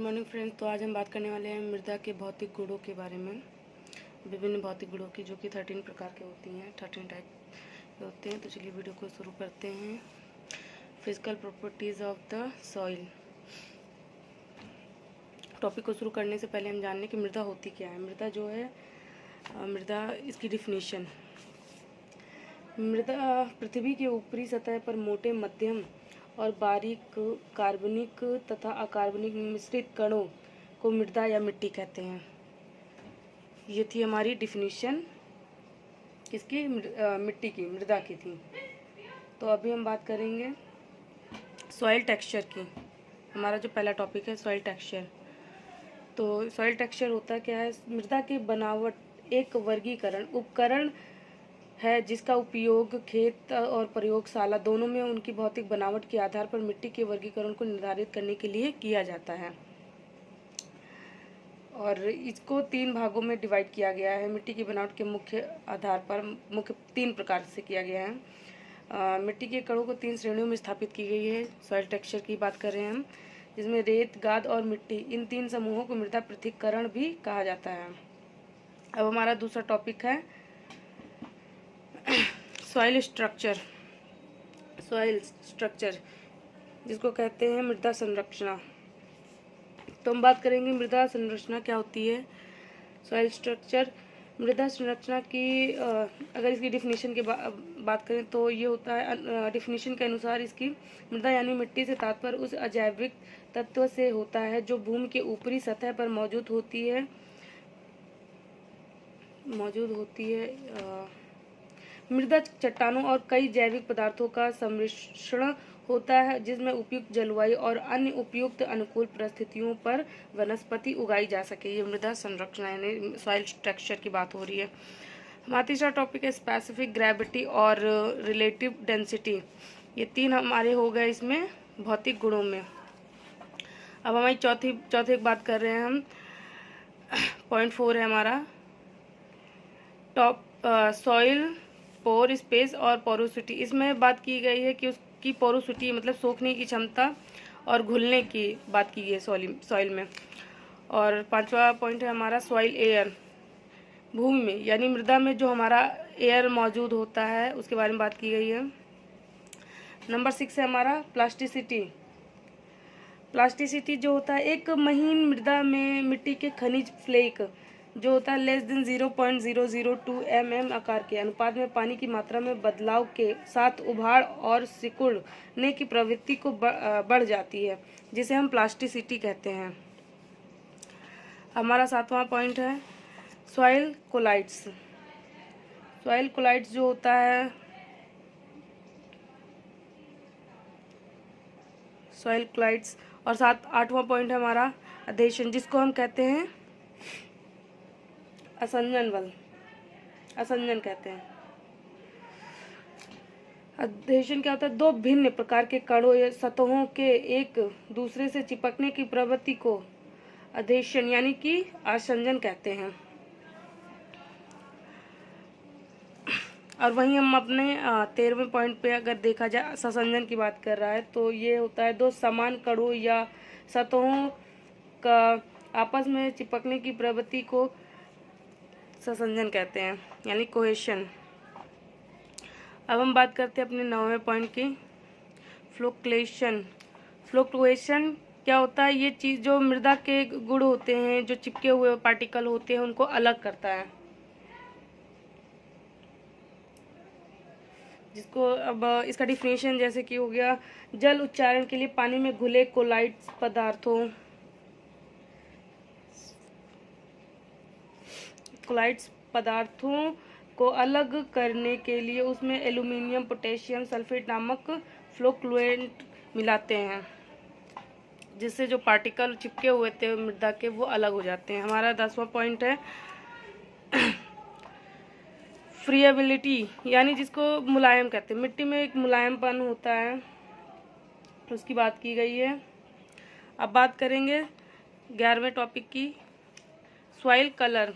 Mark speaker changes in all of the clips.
Speaker 1: Morning friends. तो आज हम बात करने वाले हैं मृदा के भौतिक गुणों के बारे में। विभिन्न भौतिक गुणों की, जो कि 13 प्रकार के होती हैं, 13 टाइप के होते हैं। तो चलिए वीडियो को शुरू करते हैं। Physical properties of the soil. Topic को शुरू करने से पहले हम जान लें कि मृदा होती क्या है। मृदा जो है, मृदा, इसकी डिफिनीशन। मृदा पृथ्वी के ऊपरी सतह पर मोटे, मध्यम और बारीक कार्बनिक तथा अकार्बनिक मिश्रित कणों को मृदा या मिट्टी कहते हैं। ये थी हमारी डिफिनीशन किसकी? मिट्टी की, मृदा की थी। तो अभी हम बात करेंगे सॉइल टेक्सचर की। हमारा जो पहला टॉपिक है सॉइल टेक्सचर। तो सॉइल टेक्सचर होता क्या है? मृदा की बनावट एक वर्गीकरण उपकरण है जिसका उपयोग खेत और प्रयोगशाला दोनों में उनकी भौतिक बनावट के आधार पर मिट्टी के वर्गीकरण को निर्धारित करने के लिए किया जाता है। और इसको 3 भागों में डिवाइड किया गया है। मिट्टी की बनावट के मुख्य आधार पर मुख्य 3 प्रकार से किया गया है। मिट्टी के कणों को 3 श्रेणियों में स्थापित की गई है। सॉइल टेक्सचर की बात कर रहे हैं हम, जिसमें रेत, गाद और मिट्टी, इन 3 समूहों को मृदा पृथक्करण भी कहा जाता है। अब हमारा दूसरा टॉपिक है सॉइल स्ट्रक्चर। सॉइल स्ट्रक्चर जिसको कहते हैं मृदा संरचना। तो हम बात करेंगे मृदा संरचना क्या होती है। सॉइल स्ट्रक्चर, मृदा संरचना की अगर इसकी डिफिनीशन की बात करें तो ये होता है, डिफिनीशन के अनुसार इसकी मृदा यानी मिट्टी से तात्पर्य उस अजैविक तत्व से होता है जो भूमि के ऊपरी सतह पर मौजूद होती है। मृदा चट्टानों और कई जैविक पदार्थों का सम्मिश्रण होता है जिसमें उपयुक्त जलवायु और अन्य उपयुक्त अनुकूल परिस्थितियों पर वनस्पति उगाई जा सके। ये मृदा संरचना यानी सॉइल स्ट्रक्चर की बात हो रही है। हमारा तीसरा टॉपिक है स्पेसिफिक ग्रेविटी और रिलेटिव डेंसिटी। ये 3 हमारे हो गए इसमें भौतिक गुणों में। अब हमारी चौथी बात कर रहे हैं हम। पॉइंट 4 है हमारा सॉइल पोर स्पेस और पोरोसिटी। इसमें बात की गई है कि उसकी पोरोसिटी मतलब सोखने की क्षमता और घुलने की बात की गई है सॉइल में। और 5वां पॉइंट है हमारा सॉइल एयर। भूमि में यानी मृदा में जो हमारा एयर मौजूद होता है उसके बारे में बात की गई है। नंबर 6 है हमारा प्लास्टिसिटी। प्लास्टिसिटी जो होता है, एक महीन मृदा में मिट्टी के खनिज फ्लेक जो होता है लेस देन 0.002 mm आकार के अनुपात में पानी की मात्रा में बदलाव के साथ उभाड़ और सिकुड़ने की प्रवृत्ति को बढ़ जाती है, जिसे हम प्लास्टिसिटी कहते हैं। हमारा 7वां पॉइंट है सॉइल कोलाइड्स। सॉइल कोलाइड्स जो होता है, सॉइल कोलाइड्स। और 8वां पॉइंट है हमारा अधेशन, जिसको हम कहते हैं असंजन कहते हैं। अधेशन क्या होता है? 2 भिन्न प्रकार के कणों या सतहों के एक दूसरे से चिपकने की प्रवृत्ति को अधेशन यानी कि आसंजन कहते हैं। और वहीं हम अपने 13वें पॉइंट पे अगर देखा जाए ससंजन की बात कर रहा है, तो ये होता है 2 समान कणों या सतहों का आपस में चिपकने की प्रवृत्ति को ससंजन कहते हैं यानी कोहेशन। अब हम बात करते हैं अपने 9वें पॉइंट की फ्लोक्लेशन। फ्लोक्लुएशन क्या होता है? ये चीज़ जो मृदा के गुण होते हैं, जो चिपके हुए पार्टिकल होते हैं, उनको अलग करता है। जिसको अब इसका डिफिनेशन जैसे कि हो गया, जल उच्चारण के लिए पानी में घुले कोलाइड्स पदार्थों को अलग करने के लिए उसमें एल्यूमिनियम पोटेशियम सल्फेट नामक फ्लोक्लुएंट मिलाते हैं, जिससे जो पार्टिकल चिपके हुए थे मृदा के वो अलग हो जाते हैं। हमारा 10वां पॉइंट है फ्रीएबिलिटी, यानी जिसको मुलायम कहते हैं। मिट्टी में एक मुलायमपन होता है, उसकी बात की गई है। अब बात करेंगे 11वें टॉपिक की सॉइल कलर।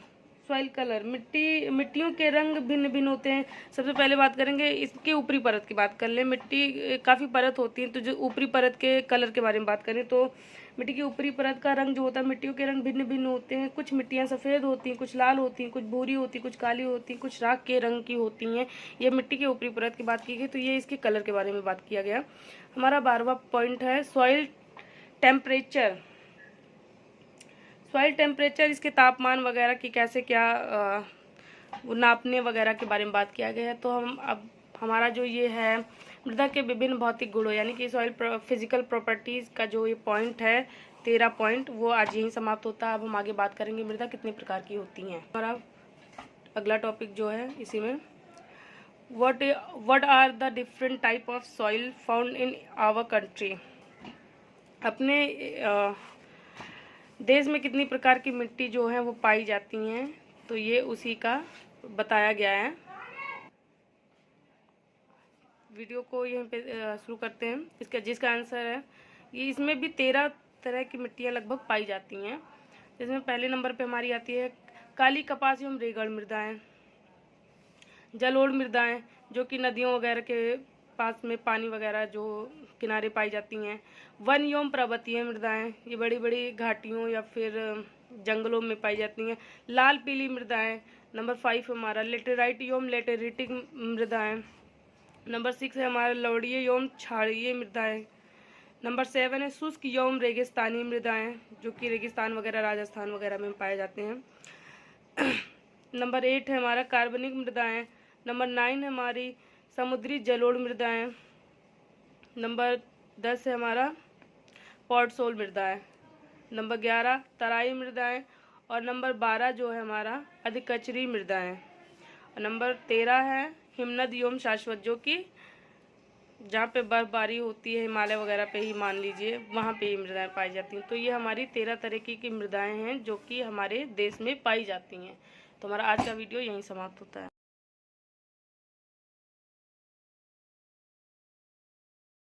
Speaker 1: सॉइल कलर, मिट्टियों के रंग भिन्न भिन्न होते हैं। सबसे पहले बात करेंगे इसके ऊपरी परत की बात कर लें। मिट्टी काफ़ी परत होती है, तो जो ऊपरी परत के कलर के बारे में बात करें तो मिट्टी की ऊपरी परत का रंग जो होता है, मिट्टियों के रंग भिन्न भिन्न होते हैं। कुछ मिट्टियाँ सफ़ेद होती हैं, कुछ लाल होती हैं, कुछ भूरी होती हैं, कुछ काली होती हैं, कुछ राख के रंग की होती हैं। ये मिट्टी की ऊपरी परत की बात की गई, तो ये इसके कलर के बारे में बात किया गया। हमारा 12वां पॉइंट है सॉइल टेम्परेचर। सॉइल टेम्परेचर, इसके तापमान वगैरह की कैसे क्या नापने वगैरह के बारे में बात किया गया है। तो हम अब हमारा जो ये है मृदा के विभिन्न भौतिक गुणों यानी कि सॉइल फिजिकल प्रॉपर्टीज़ का जो ये पॉइंट है 13 पॉइंट, वो आज यहीं समाप्त होता है। अब हम आगे बात करेंगे मृदा कितने प्रकार की होती हैं। हमारा अगला टॉपिक जो है इसी में what are the different type of soil found in our country. अपने देश में कितनी प्रकार की मिट्टी जो है वो पाई जाती हैं, तो ये उसी का बताया गया है। वीडियो को यहीं पे शुरू करते हैं। जिसका आंसर है ये, इसमें भी 13 तरह की मिट्टियाँ लगभग पाई जाती हैं। जिसमें पहले नंबर पे हमारी आती है काली कपास एवं रेगड़ मृदाएँ, जलोढ़ मृदाएँ जो कि नदियों वगैरह के पास में पानी वगैरह जो किनारे पाई जाती हैं। वन एवं पर्वतीय मृदाएँ, ये बड़ी बड़ी घाटियों या फिर जंगलों में पाई जाती हैं। लाल पीली मृदाएँ। नंबर 5 हमारा लेटेराइट एवं लेटेरिटिक मृदाएँ। नंबर 6 है हमारा लवणीय एवं क्षारीय मृदाएँ। नंबर 7 है शुष्क एवं रेगिस्तानी मृदाएँ जो कि रेगिस्तान वगैरह राजस्थान वगैरह में पाए जाते हैं। नंबर 8 है हमारा कार्बनिक मृदाएँ। नंबर 9 है हमारी समुद्री जलोढ़ मृदाएँ। नंबर 10 है हमारा पॉडसोल मृदाएँ। नंबर 11 तराई मृदाएँ और नंबर 12 जो है हमारा अधिकचरी मृदाएँ। और नंबर 13 है हिमनद एवं शाश्वत जो कि जहाँ पे बर्फबारी होती है हिमालय वगैरह पे ही मान लीजिए, वहाँ पे ये मृदाएँ पाई जाती हैं। तो ये हमारी 13 तरीके की मृदाएँ हैं जो कि हमारे देश में पाई जाती हैं। तो हमारा आज का वीडियो यहीं समाप्त होता है।